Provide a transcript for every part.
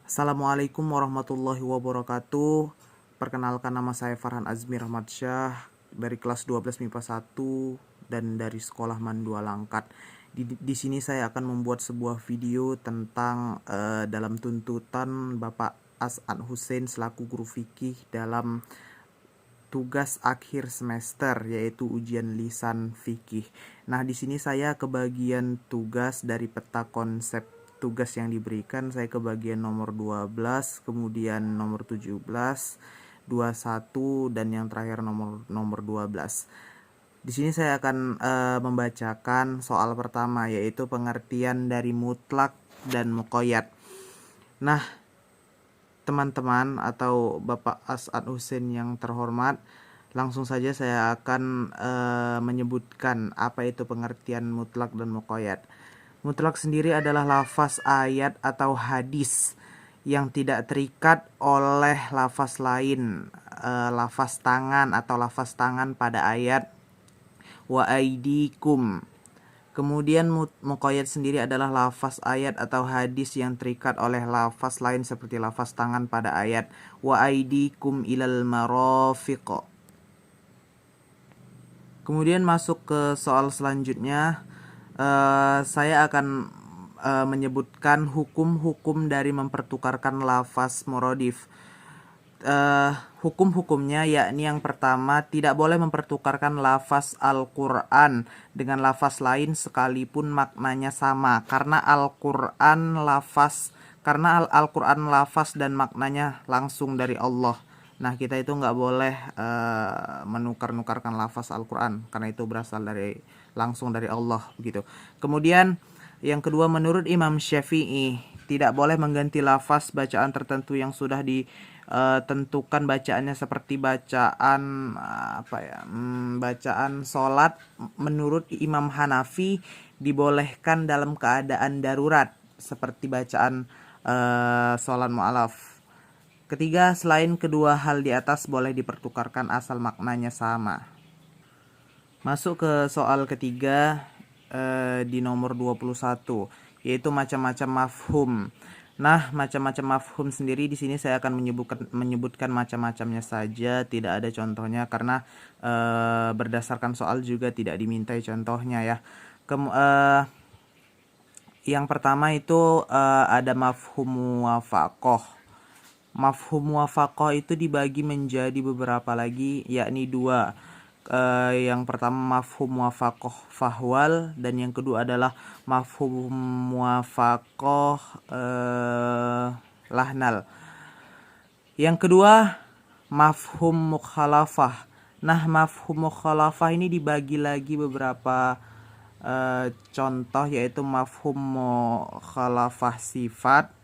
Assalamualaikum warahmatullahi wabarakatuh. Perkenalkan, nama saya Farhan Azmi Rahmatsyah dari kelas 12 MIPA 1 dan dari Sekolah Mandua Langkat. Di sini saya akan membuat sebuah video tentang dalam tuntutan Bapak As'ad Hussein selaku guru fikih dalam tugas akhir semester, yaitu ujian lisan fikih. Nah, di sini saya kebagian tugas dari peta konsep tugas yang diberikan. Saya kebagian nomor 12, kemudian nomor 17, 21, dan yang terakhir nomor 12. Di sini saya akan membacakan soal pertama, yaitu pengertian dari mutlak dan muqayyad. Nah, teman-teman atau Bapak As'ad Hussein yang terhormat, langsung saja saya akan menyebutkan apa itu pengertian mutlak dan muqayyad. Mutlak sendiri adalah lafaz ayat atau hadis yang tidak terikat oleh lafaz lain, lafaz tangan atau lafaz tangan pada ayat wa aidikum. Kemudian muqayyad sendiri adalah lafaz ayat atau hadis yang terikat oleh lafaz lain seperti lafaz tangan pada ayat wa aidikum ilal marafiq. Kemudian masuk ke soal selanjutnya, saya akan menyebutkan hukum-hukum dari mempertukarkan lafaz muradif. Hukum-hukumnya yakni yang pertama, tidak boleh mempertukarkan lafaz Al-Quran dengan lafaz lain sekalipun maknanya sama, karena Al-Quran lafaz dan maknanya langsung dari Allah. Nah, kita itu nggak boleh menukar-nukarkan lafaz Al-Quran karena itu berasal langsung dari Allah begitu. Kemudian yang kedua, menurut Imam Syafi'i tidak boleh mengganti lafaz bacaan tertentu yang sudah ditentukan bacaannya, seperti bacaan bacaan sholat. Menurut Imam Hanafi dibolehkan dalam keadaan darurat seperti bacaan sholat mu'alaf. Ketiga, selain kedua hal di atas boleh dipertukarkan asal maknanya sama. Masuk ke soal ketiga di nomor 21, yaitu macam-macam mafhum. Nah, macam-macam mafhum sendiri di sini saya akan menyebutkan macam-macamnya saja, tidak ada contohnya karena berdasarkan soal juga tidak dimintai contohnya ya. Yang pertama itu ada mafhum muwafaqah. Mafhum muwafaqah itu dibagi menjadi beberapa lagi, yakni dua. Yang pertama mafhum muwafaqah fahwal, dan yang kedua adalah mafhum muwafaqah lahnal. Yang kedua mafhum mukhalafah. Nah, mafhum mukhalafah ini dibagi lagi beberapa contoh, yaitu mafhum mukhalafah sifat.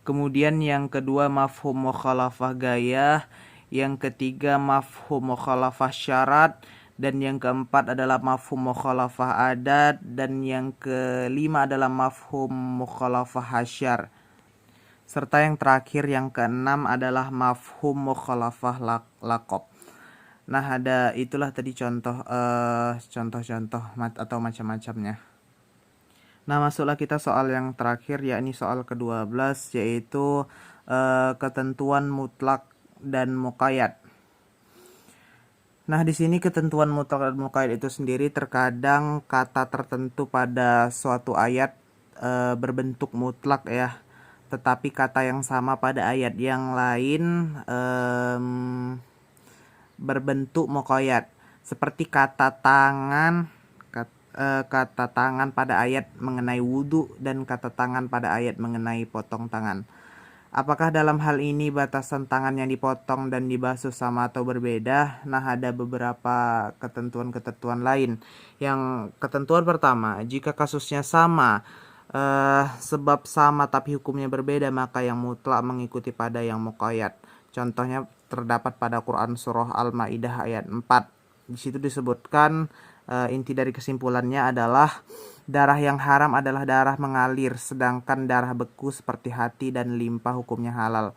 Kemudian yang kedua mafhum mukhalafah gaya, yang ketiga mafhum mukhalafah syarat, dan yang keempat adalah mafhum mukhalafah adat, dan yang kelima adalah mafhum mukhalafah hasyar. Serta yang terakhir yang keenam adalah mafhum mukhalafah laqab. Nah, itulah tadi contoh-contoh atau macam-macamnya. Nah, masuklah kita soal yang terakhir, yakni soal ke-12, yaitu ketentuan mutlak dan muqayyad. Nah, di sini ketentuan mutlak dan muqayyad itu sendiri, terkadang kata tertentu pada suatu ayat berbentuk mutlak ya, tetapi kata yang sama pada ayat yang lain berbentuk muqayyad. Seperti kata tangan pada ayat mengenai wudhu dan kata tangan pada ayat mengenai potong tangan. Apakah dalam hal ini batasan tangan yang dipotong dan dibasuh sama atau berbeda? Nah, ada beberapa ketentuan-ketentuan lain. Yang ketentuan pertama, jika kasusnya sama, sebab sama tapi hukumnya berbeda, maka yang mutlak mengikuti pada yang muqayyad. Contohnya terdapat pada Quran surah Al-Maidah ayat 4. Di situ disebutkan inti dari kesimpulannya adalah darah yang haram adalah darah mengalir, sedangkan darah beku seperti hati dan limpa hukumnya halal.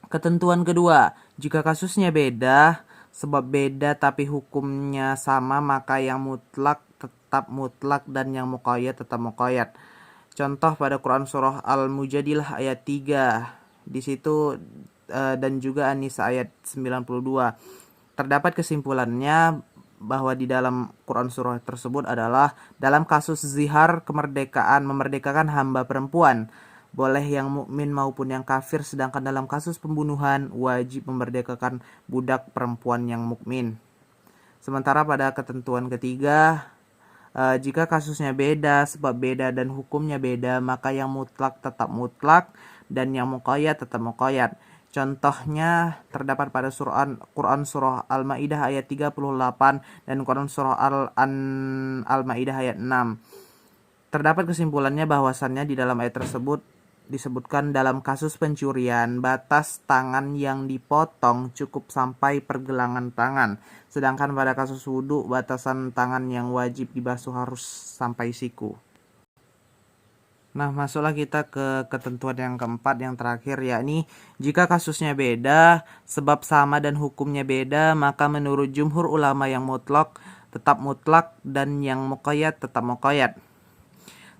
Ketentuan kedua, jika kasusnya beda, sebab beda tapi hukumnya sama, maka yang mutlak tetap mutlak dan yang muqayyad tetap muqayyad. Contoh pada Quran surah Al-Mujadilah ayat 3. Di situ dan juga An-Nisa ayat 92. Terdapat kesimpulannya bahwa di dalam Quran surah tersebut adalah dalam kasus zihar memerdekakan hamba perempuan, boleh yang mukmin maupun yang kafir, sedangkan dalam kasus pembunuhan wajib memerdekakan budak perempuan yang mukmin. Sementara pada ketentuan ketiga, jika kasusnya beda, sebab beda dan hukumnya beda, maka yang mutlak tetap mutlak dan yang muqayyad tetap muqayyad. Contohnya terdapat pada Quran surah Al-Maidah ayat 38 dan Quran surah Al-Maidah ayat 6. Terdapat kesimpulannya bahwasannya di dalam ayat tersebut disebutkan dalam kasus pencurian, batas tangan yang dipotong cukup sampai pergelangan tangan. Sedangkan pada kasus wudhu, batasan tangan yang wajib dibasuh harus sampai siku. Nah, masuklah kita ke ketentuan yang keempat, yang terakhir, yakni jika kasusnya beda, sebab sama dan hukumnya beda, maka menurut jumhur ulama yang mutlak tetap mutlak dan yang muqayyad tetap muqayyad.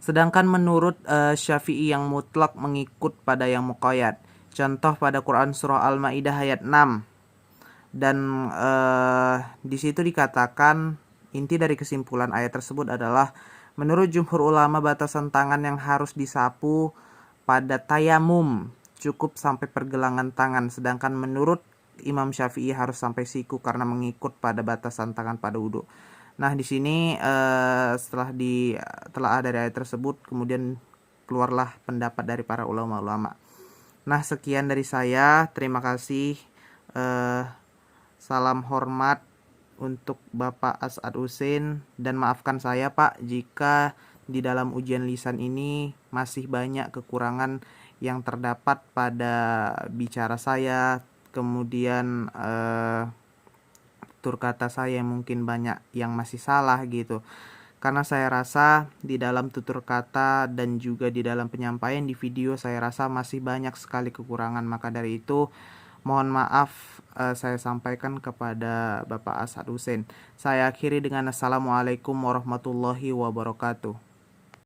Sedangkan menurut Syafi'i yang mutlak mengikut pada yang muqayyad. Contoh pada Quran surah Al-Maidah ayat 6. Dan di situ dikatakan inti dari kesimpulan ayat tersebut adalah menurut jumhur ulama batasan tangan yang harus disapu pada tayamum cukup sampai pergelangan tangan, sedangkan menurut Imam Syafi'i harus sampai siku karena mengikut pada batasan tangan pada wudhu. Nah, di sini setelah ada ayat tersebut, kemudian keluarlah pendapat dari para ulama-ulama. Nah, sekian dari saya. Terima kasih. Salam hormat untuk Bapak As'ad Husin, dan maafkan saya Pak jika di dalam ujian lisan ini masih banyak kekurangan yang terdapat pada bicara saya, kemudian tutur kata saya mungkin banyak yang masih salah gitu. Karena saya rasa di dalam tutur kata dan juga di dalam penyampaian di video saya rasa masih banyak sekali kekurangan. Maka dari itu mohon maaf saya sampaikan kepada Bapak As'ad Husin. Saya akhiri dengan Assalamualaikum warahmatullahi wabarakatuh.